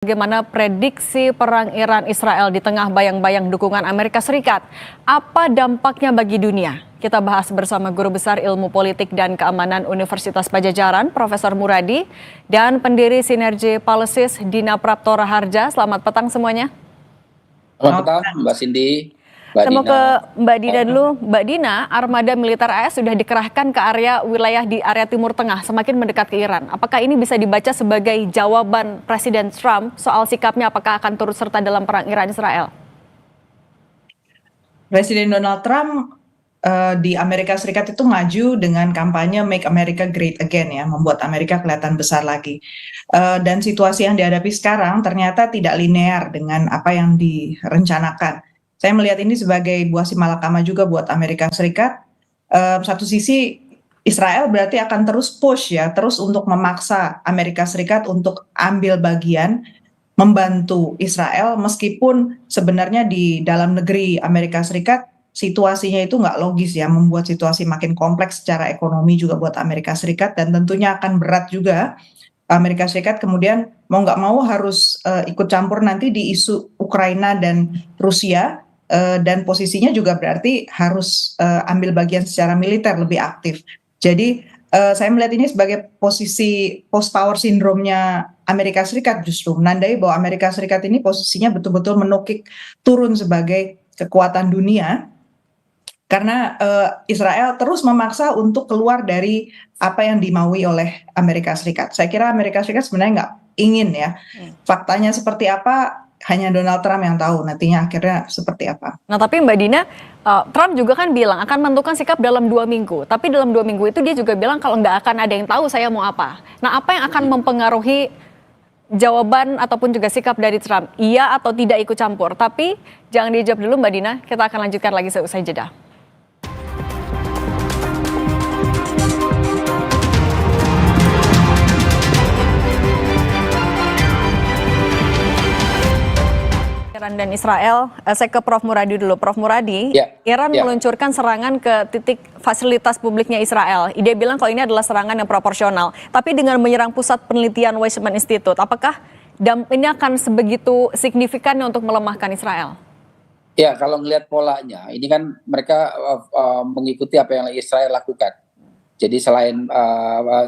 Bagaimana prediksi perang Iran-Israel di tengah bayang-bayang dukungan Amerika Serikat? Apa dampaknya bagi dunia? Kita bahas bersama Guru Besar Ilmu Politik dan Keamanan Universitas Padjadjaran, Profesor Muradi, dan pendiri Sinergi Policies, Dina Prapto Raharja. Selamat petang semuanya. Selamat petang, Mbak Cindy. Saya mau ke Mbak Dina dulu. Mbak Dina, armada militer AS sudah dikerahkan ke area wilayah di area Timur Tengah, semakin mendekat ke Iran. Apakah ini bisa dibaca sebagai jawaban Presiden Trump soal sikapnya apakah akan turut serta dalam perang Iran-Israel? Presiden Donald Trump di Amerika Serikat itu maju dengan kampanye Make America Great Again, ya, membuat Amerika kelihatan besar lagi. Dan situasi yang dihadapi sekarang ternyata tidak linear dengan apa yang direncanakan. Saya melihat ini sebagai buah simalakama juga buat Amerika Serikat. Satu sisi Israel berarti akan terus push, ya, terus untuk memaksa Amerika Serikat untuk ambil bagian membantu Israel, meskipun sebenarnya di dalam negeri Amerika Serikat situasinya itu nggak logis, ya, membuat situasi makin kompleks secara ekonomi juga buat Amerika Serikat, dan tentunya akan berat juga Amerika Serikat kemudian mau nggak mau harus ikut campur nanti di isu Ukraina dan Rusia. Dan posisinya juga berarti harus ambil bagian secara militer lebih aktif. Jadi saya melihat ini sebagai posisi post power syndrome-nya Amerika Serikat, justru menandai bahwa Amerika Serikat ini posisinya betul-betul menukik turun sebagai kekuatan dunia karena Israel terus memaksa untuk keluar dari apa yang dimaui oleh Amerika Serikat. Saya kira Amerika Serikat sebenarnya nggak ingin, ya. Faktanya seperti apa hanya Donald Trump yang tahu nantinya akhirnya seperti apa. Nah, tapi Mbak Dina, Trump juga kan bilang akan menentukan sikap dalam 2 minggu. Tapi dalam 2 minggu itu dia juga bilang kalau nggak akan ada yang tahu saya mau apa. Nah, apa yang akan mempengaruhi jawaban ataupun juga sikap dari Trump? Iya atau tidak ikut campur? Tapi jangan dijawab dulu Mbak Dina, kita akan lanjutkan lagi seusai jeda. Iran dan Israel, saya ke Prof. Muradi dulu. Prof. Muradi, Iran meluncurkan serangan ke titik fasilitas publiknya Israel. Dia bilang kalau ini adalah serangan yang proporsional. Tapi dengan menyerang pusat penelitian Weizmann Institute, apakah ini akan sebegitu signifikannya untuk melemahkan Israel? Ya, kalau melihat polanya, ini kan mereka mengikuti apa yang Israel lakukan. Jadi selain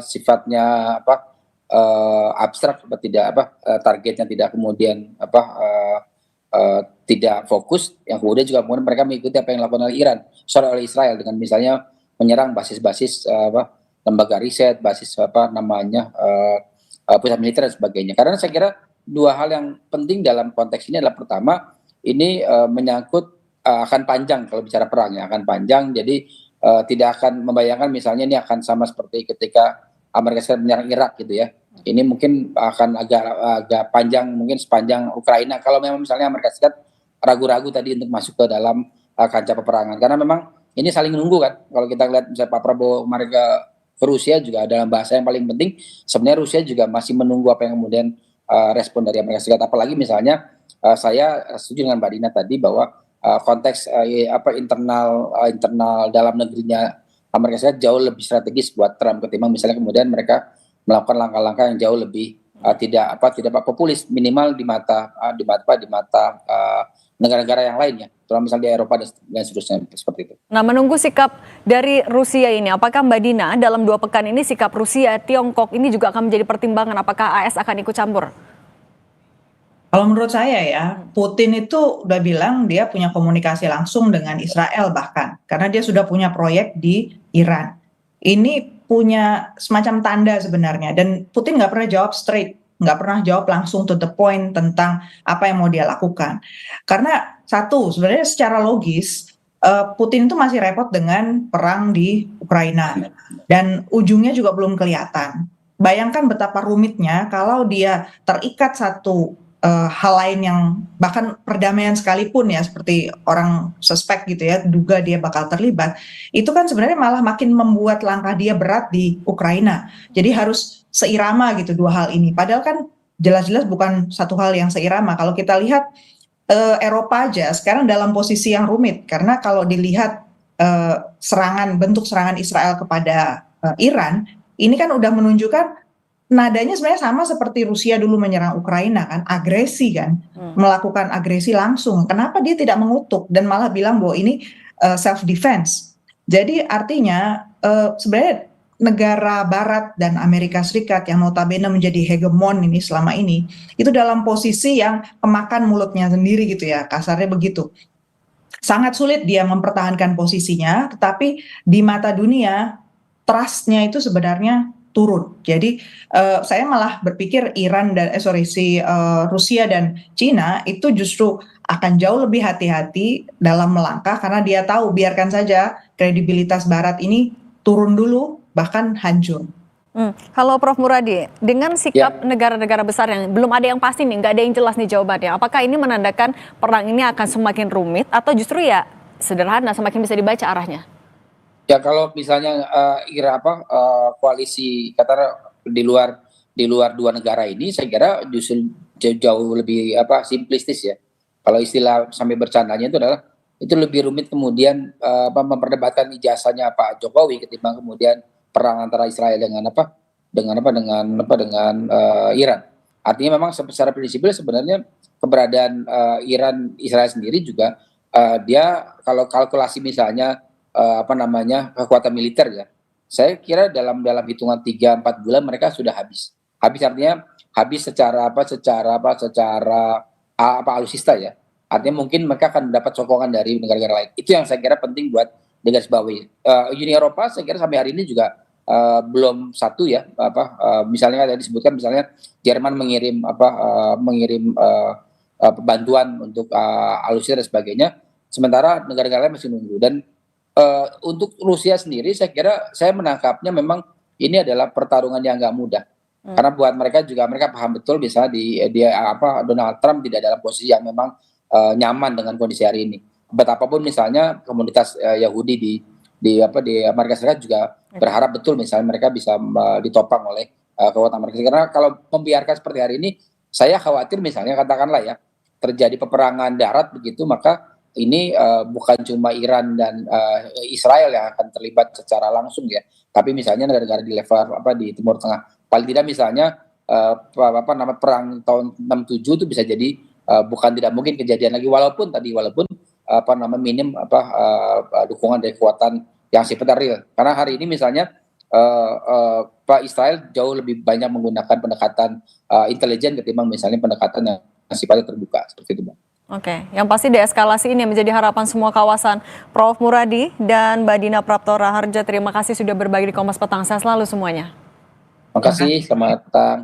sifatnya abstrak, targetnya tidak kemudian tidak fokus, yang kemudian juga mereka mengikuti apa yang dilakukan oleh Iran, oleh Israel dengan misalnya menyerang basis-basis lembaga riset, basis pusat militer dan sebagainya. Karena saya kira dua hal yang penting dalam konteks ini adalah pertama, ini menyangkut akan panjang kalau bicara perang, ya, akan panjang. Jadi tidak akan membayangkan misalnya ini akan sama seperti ketika Amerika Serikat menyerang Irak gitu, ya. Ini mungkin akan agak panjang, mungkin sepanjang Ukraina kalau memang misalnya Amerika Serikat ragu-ragu tadi untuk masuk ke dalam kancah peperangan. Karena memang ini saling menunggu kan. Kalau kita lihat misalnya Pak Prabowo kemarin ke Rusia juga dalam bahasa yang paling penting, sebenarnya Rusia juga masih menunggu apa yang kemudian respon dari Amerika Serikat. Apalagi misalnya saya setuju dengan Mbak Dina tadi bahwa konteks internal dalam negerinya Amerika Serikat jauh lebih strategis buat Trump ketimbang misalnya kemudian mereka melakukan langkah-langkah yang jauh lebih tidak populis, minimal di mata negara-negara yang lainnya, terutama misalnya di Eropa dan seterusnya seperti itu. Nah, menunggu sikap dari Rusia ini, apakah Mbak Dina dalam 2 pekan ini sikap Rusia, Tiongkok ini juga akan menjadi pertimbangan apakah AS akan ikut campur? Kalau menurut saya, ya, Putin itu udah bilang dia punya komunikasi langsung dengan Israel bahkan, karena dia sudah punya proyek di Iran. Ini punya semacam tanda sebenarnya, dan Putin nggak pernah jawab straight, nggak pernah jawab langsung to the point tentang apa yang mau dia lakukan. Karena satu, sebenarnya secara logis, Putin itu masih repot dengan perang di Ukraina, dan ujungnya juga belum kelihatan. Bayangkan betapa rumitnya kalau dia terikat satu hal lain yang bahkan perdamaian sekalipun, ya, seperti orang suspek gitu, ya, duga dia bakal terlibat, itu kan sebenarnya malah makin membuat langkah dia berat di Ukraina. Jadi harus seirama gitu dua hal ini, padahal kan jelas-jelas bukan satu hal yang seirama. Kalau kita lihat Eropa aja sekarang dalam posisi yang rumit, karena kalau dilihat bentuk serangan Israel kepada Iran, ini kan udah menunjukkan nadanya sebenarnya sama seperti Rusia dulu menyerang Ukraina kan, agresi kan, melakukan agresi langsung. Kenapa dia tidak mengutuk dan malah bilang bahwa ini self defense. Jadi artinya sebenarnya negara Barat dan Amerika Serikat yang notabene menjadi hegemon ini selama ini itu dalam posisi yang kemakan mulutnya sendiri gitu ya, kasarnya begitu. Sangat sulit dia mempertahankan posisinya, tetapi di mata dunia trust-nya itu sebenarnya turun. Jadi saya malah berpikir Rusia dan Cina itu justru akan jauh lebih hati-hati dalam melangkah karena dia tahu biarkan saja kredibilitas Barat ini turun dulu bahkan hancur. Halo Prof. Muradi, dengan sikap negara-negara besar yang belum ada yang pasti nih, nggak ada yang jelas nih jawabannya, apakah ini menandakan perang ini akan semakin rumit atau justru ya sederhana, semakin bisa dibaca arahnya? Ya kalau misalnya koalisi Qatar di luar dua negara ini, saya kira justru jauh lebih simplistis ya. Kalau istilah sampai bercandanya itu adalah itu lebih rumit kemudian memperdebatkan ijazahnya Pak Jokowi ketimbang kemudian perang antara Israel dengan Iran. Artinya memang secara prinsipil sebenarnya keberadaan Iran Israel sendiri juga dia kalau kalkulasi misalnya kekuatan militer ya. Saya kira dalam hitungan 3-4 bulan mereka sudah habis. Habis artinya habis secara alusista ya. Artinya mungkin mereka akan mendapat sokongan dari negara-negara lain. Itu yang saya kira penting buat digarisbawahi. Uni Eropa saya kira sampai hari ini juga belum satu ya misalnya ada disebutkan misalnya Jerman mengirim bantuan untuk alutsista dan sebagainya, sementara negara-negara lain masih nunggu. Dan untuk Rusia sendiri saya kira saya menangkapnya memang ini adalah pertarungan yang nggak mudah. Karena buat mereka juga mereka paham betul misalnya Donald Trump tidak dalam posisi yang memang nyaman dengan kondisi hari ini. Betapapun misalnya komunitas Yahudi di Amerika Serikat juga berharap betul misalnya mereka bisa ditopang oleh kekuatan Amerika Serikat. Karena kalau membiarkan seperti hari ini, saya khawatir misalnya katakanlah ya terjadi peperangan darat begitu, maka ini bukan cuma Iran dan Israel yang akan terlibat secara langsung ya, tapi misalnya negara-negara di level di Timur Tengah. Paling tidak misalnya perang tahun 67 itu bisa jadi bukan tidak mungkin kejadian lagi walaupun minim dukungan dari kekuatan yang sifatnya real. Karena hari ini misalnya Pak Israel jauh lebih banyak menggunakan pendekatan intelijen ketimbang misalnya pendekatan yang sifatnya terbuka seperti itu, Bang. Oke, yang pasti deeskalasi ini menjadi harapan semua kawasan. Prof. Muradi dan Mbak Dina Prapto Raharja, terima kasih sudah berbagi di Kompas Petang. Sehat selalu semuanya. Terima kasih, selamat petang.